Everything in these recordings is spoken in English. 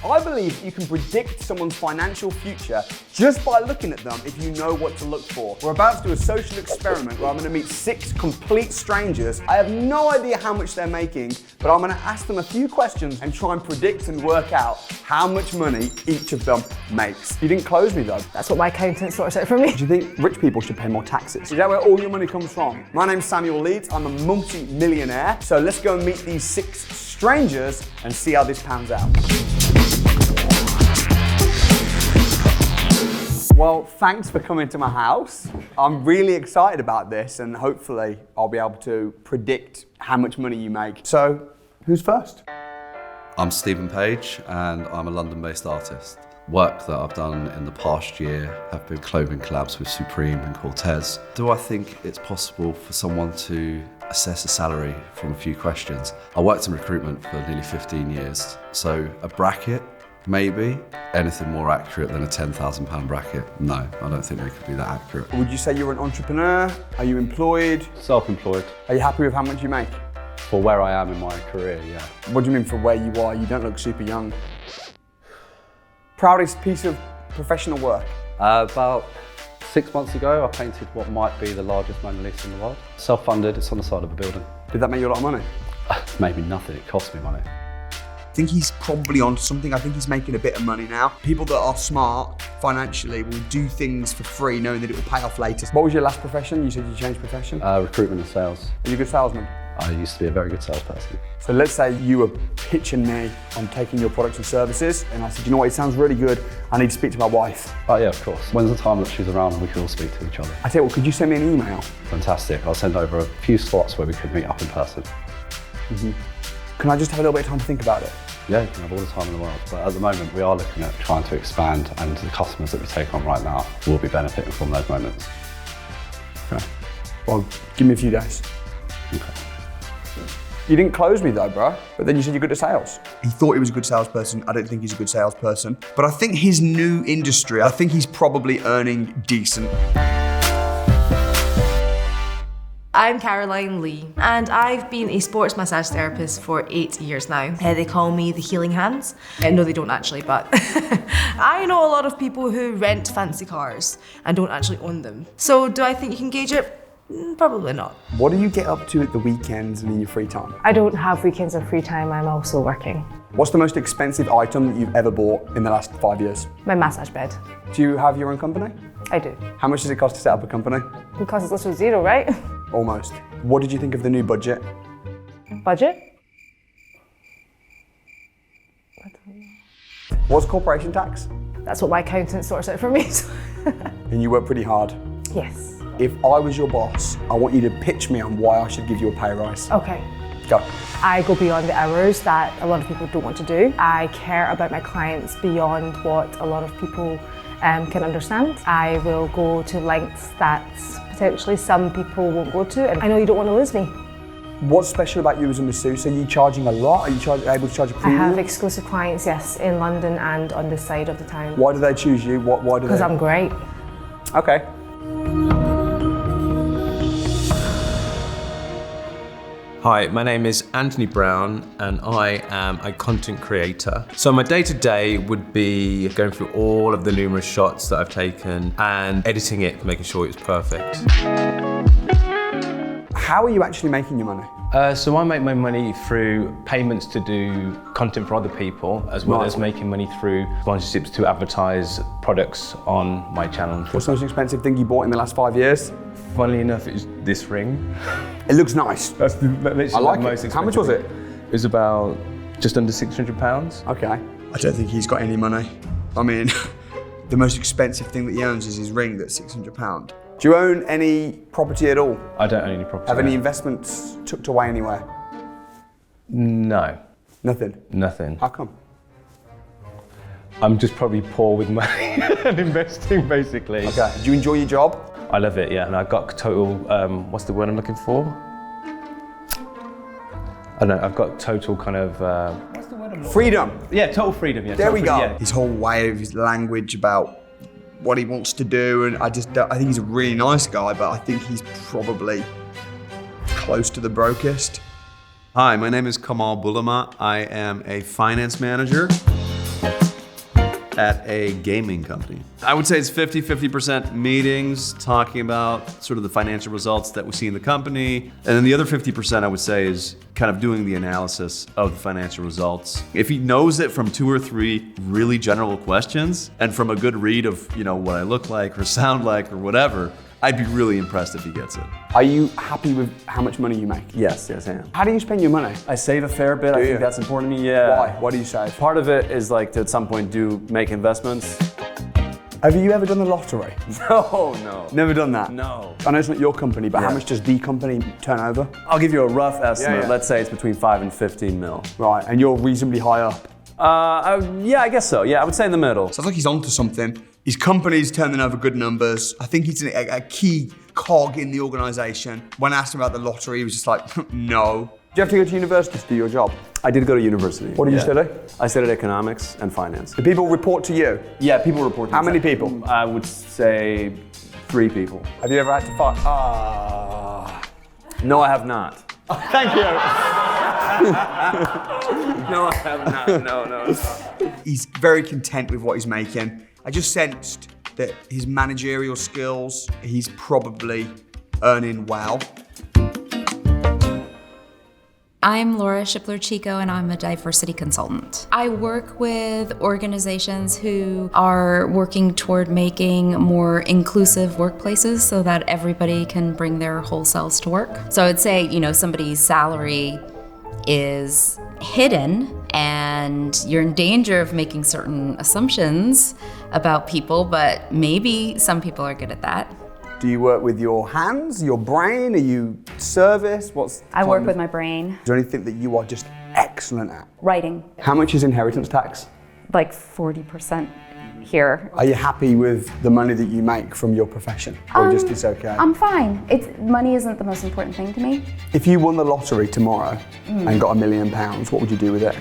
I believe you can predict someone's financial future just by looking at them if you know what to look for. We're about to do a social experiment where I'm going to meet 6 complete strangers. I have no idea how much they're making, but I'm going to ask them a few questions and try and predict and work out how much money each of them makes. You didn't close me though. That's what my accountant sorts out for me. Do you think rich people should pay more taxes? Is that where all your money comes from? My name's Samuel Leeds. I'm a multi-millionaire. So let's go and meet these 6 strangers and see how this pans out. Well, thanks for coming to my house. I'm really excited about this and hopefully I'll be able to predict how much money you make. So, who's first? I'm Stephen Page and I'm a London-based artist. Work that I've done in the past year have been clothing collabs with Supreme and Cortez. Do I think it's possible for someone to assess a salary from a few questions? I worked in recruitment for nearly 15 years, so a bracket, maybe. Anything more accurate than a £10,000 bracket? No, I don't think they could be that accurate. Would you say you're an entrepreneur? Are you employed? Self-employed. Are you happy with how much you make? For where I am in my career, yeah. What do you mean for where you are? You don't look super young. Proudest piece of professional work? About 6 months ago, I painted what might be the largest Mona Lisa in the world. Self-funded, it's on the side of a building. Did that make you a lot of money? Maybe nothing, it cost me money. I think he's probably on something. I think he's making a bit of money now. People that are smart financially will do things for free knowing that it will pay off later. What was your last profession? You said you changed profession? Recruitment and sales. Are you a good salesman? I used to be a very good salesperson. So let's say you were pitching me on taking your products and services and I said, you know what, it sounds really good. I need to speak to my wife. Oh yeah, of course. When's the time that she's around and we can all speak to each other? I tell you what, could you send me an email? Fantastic. I'll send over a few slots where we could meet up in person. Can I just have a little bit of time to think about it? Yeah, you can have all the time in the world, but at the moment we are looking at trying to expand and the customers that we take on right now will be benefiting from those moments. Okay. Well, give me a few days. Okay. You didn't close me though, bro, but then you said you're good at sales. He thought he was a good salesperson. I don't think he's a good salesperson, but I think his new industry, I think he's probably earning decent. I'm Caroline Lee, and I've been a sports massage therapist for 8 years now. They call me the healing hands. No, they don't actually, but I know a lot of people who rent fancy cars and don't actually own them. So do I think you can gauge it? Probably not. What do you get up to at the weekends and in your free time? I don't have weekends and free time, I'm also working. What's the most expensive item that you've ever bought in the last 5 years? My massage bed. Do you have your own company? I do. How much does it cost to set up a company? Because it's literally zero, right? Almost. What did you think of the new budget? Budget? What's corporation tax? That's what my accountant sorts out for me. And you work pretty hard. Yes. If I was your boss, I want you to pitch me on why I should give you a pay rise. Okay. Go. I go beyond the hours that a lot of people don't want to do. I care about my clients beyond what a lot of people can understand. I will go to lengths that potentially some people won't go to, and I know you don't want to lose me. What's special about you as a masseuse? Are you charging a lot? Are you able to charge a premium? I have exclusive clients, yes, in London and on this side of the town. Why do they choose you? Why do they? Because I'm great. Okay. Hi, my name is Anthony Brown and I am a content creator. So my day-to-day would be going through all of the numerous shots that I've taken and editing it, making sure it's perfect. How are you actually making your money? So I make my money through payments to do content for other people, as well as making money through sponsorships to advertise products on my channel. What's the most expensive thing you bought in the last 5 years? Funnily enough, it's this ring. It looks nice. That's literally I like the most it. expensive. How much was it? It was about just under £600. Okay. I don't think he's got any money. I mean, the most expensive thing that he owns is his ring that's £600. Do you own any property at all? I don't own any property. Have any investments tucked away anywhere? No. Nothing? Nothing. How come? I'm just probably poor with money and investing, basically. Okay. Do you enjoy your job? I love it, yeah. And I got total, what's the word I'm looking for? I don't know, I've got total kind of... what's the word I'm looking for? Freedom. Yeah, total freedom, yeah. There we go. Yeah. His whole way of his language about what he wants to do, and I think he's a really nice guy, but I think he's probably close to the brokest. Hi, my name is Kamal Bulama. I am a finance manager. at a gaming company. I would say it's 50% meetings, talking about sort of the financial results that we see in the company. And then the other 50% I would say is kind of doing the analysis of the financial results. If he knows it from 2 or 3 really general questions and from a good read of, what I look like or sound like or whatever, I'd be really impressed if he gets it. Are you happy with how much money you make? Yes, I am. How do you spend your money? I save a fair bit. I think that's important to me. Yeah. Why? Why do you save? Part of it is like to at some point make investments. Have you ever done the lottery? No. Never done that? No. I know it's not your company, but how much does the company turn over? I'll give you a rough estimate. Yeah. Let's say it's between 5 and 15 mil. Right, and you're reasonably high up. Yeah, I guess so. Yeah, I would say in the middle. Sounds like he's onto something. His company's turning over good numbers. I think he's a key cog in the organisation. When I asked him about the lottery, he was just like, no. Do you have to go to university to do your job? I did go to university. What did you study? I studied economics and finance. Do people report to you? Yeah, people report to me. How many people? I would say 3 people. Have you ever had to fight? No, I have not. Thank you. No, I have not. No. He's very content with what he's making. I just sensed that his managerial skills, he's probably earning well. I'm Laura Shipler-Chico, and I'm a diversity consultant. I work with organizations who are working toward making more inclusive workplaces so that everybody can bring their whole selves to work. So I'd say, somebody's salary is hidden and you're in danger of making certain assumptions about people, but maybe some people are good at that. Do you work with your hands, your brain? Are you service? I work with my brain. Is there anything that you are just excellent at? Writing. How much is inheritance tax? Like 40% here. Are you happy with the money that you make from your profession? Or just it's okay? I'm fine. Money isn't the most important thing to me. If you won the lottery tomorrow and got £1 million, what would you do with it?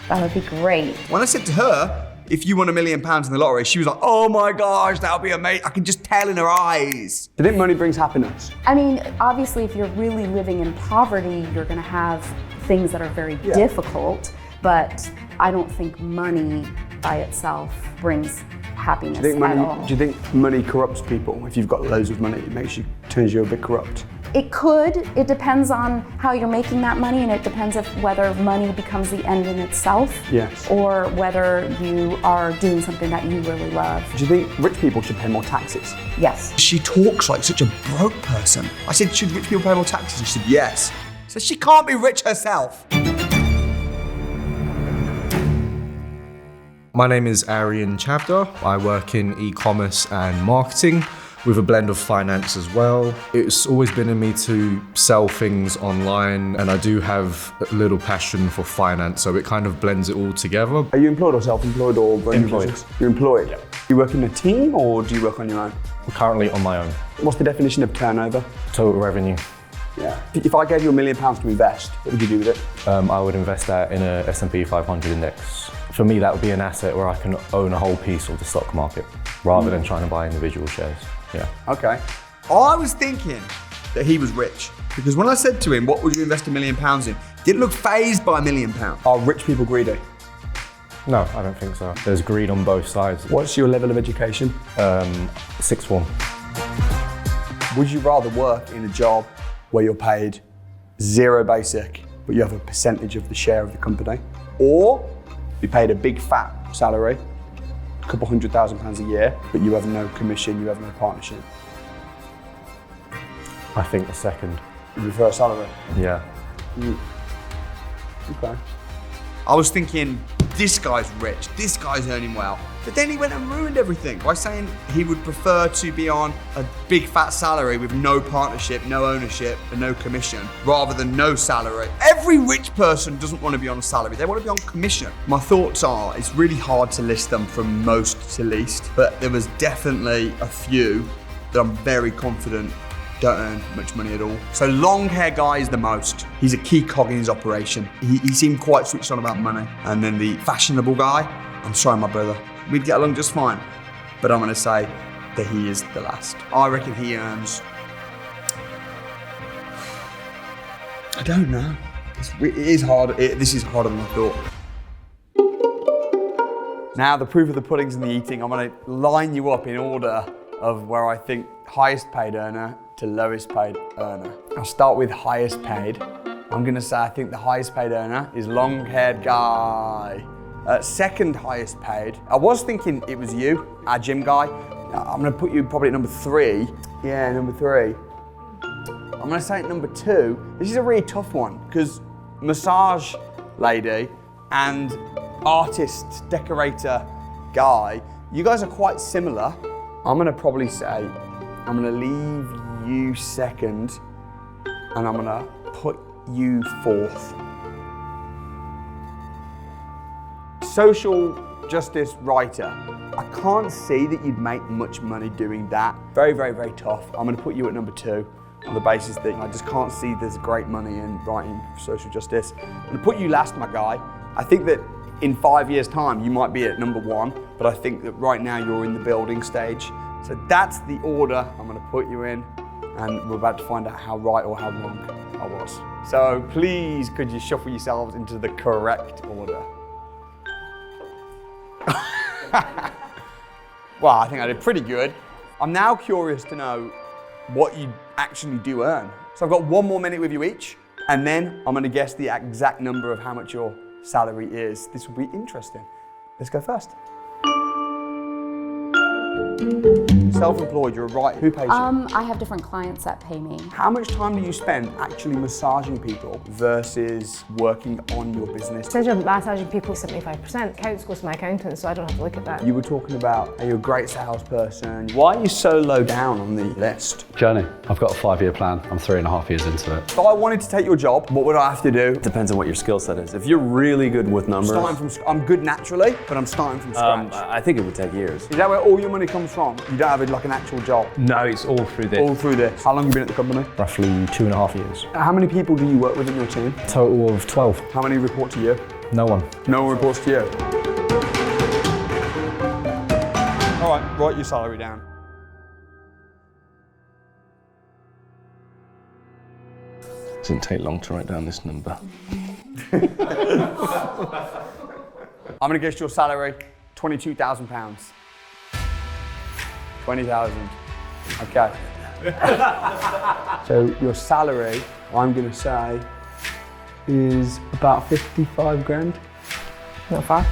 That would be great. When I said to her, if you won £1 million in the lottery, she was like, oh my gosh, that would be amazing. I can just tell in her eyes. Do you think money brings happiness? I mean, obviously, if you're really living in poverty, you're going to have things that are very difficult, but I don't think money by itself brings happiness at all. Do you think money corrupts people? If you've got loads of money, it turns you a bit corrupt? It could. It depends on how you're making that money, and it depends of whether money becomes the end in itself, or whether you are doing something that you really love. Do you think rich people should pay more taxes? Yes. She talks like such a broke person. I said, should rich people pay more taxes? She said, yes. So she can't be rich herself. My name is Arian Chavdar. I work in e-commerce and marketing, with a blend of finance as well. It's always been in me to sell things online, and I do have a little passion for finance, so it kind of blends it all together. Are you employed or self-employed or employed? You're employed? Yeah. Do you work in a team or do you work on your own? I'm currently on my own. What's the definition of turnover? Total revenue. Yeah. If I gave you £1 million to invest, what would you do with it? I would invest that in a S&P 500 index. For me, that would be an asset where I can own a whole piece of the stock market, rather than trying to buy individual shares. Yeah. Okay. I was thinking that he was rich, because when I said to him, what would you invest £1 million in? He didn't look fazed by £1 million. Are rich people greedy? No, I don't think so. There's greed on both sides. What's your level of education? Sixth form. Would you rather work in a job where you're paid 0 basic, but you have a percentage of the share of the company, or be paid a big fat salary, a couple £100,000 a year, but you have no commission, you have no partnership? I think the second. You prefer a salary? Yeah. Okay. I was thinking, this guy's rich, this guy's earning well, but then he went and ruined everything by saying he would prefer to be on a big fat salary with no partnership, no ownership, and no commission, rather than no salary. Every rich person doesn't want to be on a salary, they want to be on commission. My thoughts are, it's really hard to list them from most to least, but there was definitely a few that I'm very confident don't earn much money at all. So long hair guy is the most. He's a key cog in his operation. He seemed quite switched on about money. And then the fashionable guy, I'm sorry my brother, we'd get along just fine, but I'm gonna say that he is the last. I reckon he earns, I don't know. It is hard, this is harder than I thought. Now the proof of the pudding's in the eating. I'm gonna line you up in order of where I think highest paid earner to lowest paid earner. I'll start with highest paid. I'm gonna say I think the highest paid earner is long-haired guy. Second highest paid, I was thinking it was you, our gym guy. I'm gonna put you probably at number 3. Yeah, number 3. I'm gonna say at number 2. This is a really tough one because massage lady and artist, decorator guy, you guys are quite similar. I'm gonna probably say, I'm gonna leave you second and I'm gonna put you 4th. Social justice writer. I can't see that you'd make much money doing that. Very, very, very tough. I'm gonna put you at number 2 on the basis that I just can't see there's great money in writing social justice. I'm gonna put you last, my guy. I think that in 5 years' time, you might be at number 1, but I think that right now you're in the building stage. So that's the order I'm gonna put you in, and we're about to find out how right or how wrong I was. So please, could you shuffle yourselves into the correct order? Well, I think I did pretty good. I'm now curious to know what you actually do earn. So I've got 1 more minute with you each, and then I'm gonna guess the exact number of how much your salary is. This will be interesting. Let's go first. Self-employed, you're right. Who pays you? I have different clients that pay me. How much time do you spend actually massaging people versus working on your business? Instead of massaging people, 75%. Accounts goes to my accountant, so I don't have to look at that. You were talking about, are you a great salesperson? Why are you so low down on the list? Journey. I've got a 5-year plan. I'm 3.5 years into it. If I wanted to take your job, what would I have to do? Depends on what your skill set is. If you're really good with numbers. I'm good naturally, but I'm starting from scratch. I think it would take years. Is that where all your money comes from? You don't have like an actual job? No, it's all through this. All through this. How long have you been at the company? Roughly 2.5 years. How many people do you work with in your team? Total of 12. How many report to you? No one. No one reports to you? All right, write your salary down. Doesn't take long to write down this number. I'm gonna guess your salary, £22,000. 20,000. Okay. So your salary, I'm gonna say, is about 55 grand. Not far.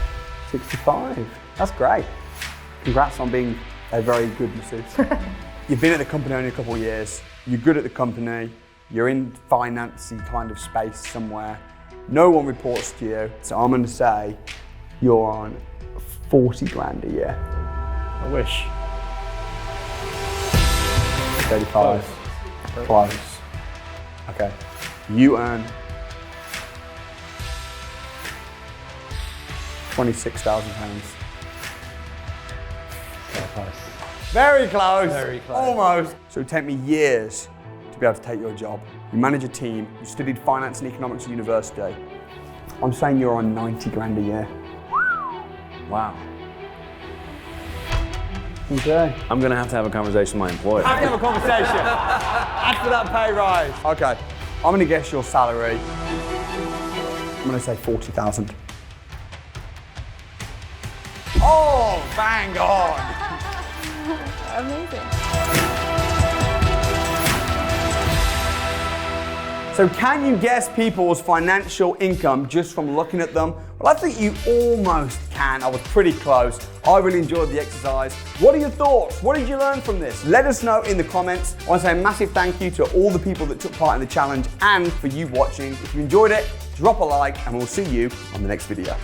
65. That's great. Congrats on being a very good masseuse. You've been at the company only a couple of years. You're good at the company. You're in finance-y kind of space somewhere. No one reports to you. So I'm gonna say you're on 40 grand a year. I wish. 35. Close. Okay. You earn £26,000. Very close. Very close. Almost. So it would take me years to be able to take your job. You manage a team. You studied finance and economics at university. I'm saying you're on 90 grand a year. Wow. Okay. I'm gonna have to have a conversation with my employer. Have to have a conversation. After that pay rise. Okay. I'm gonna guess your salary. I'm gonna say 40,000. Oh, bang on. Amazing. So can you guess people's financial income just from looking at them? Well, I think you almost can. I was pretty close. I really enjoyed the exercise. What are your thoughts? What did you learn from this? Let us know in the comments. I want to say a massive thank you to all the people that took part in the challenge and for you watching. If you enjoyed it, drop a like and we'll see you on the next video.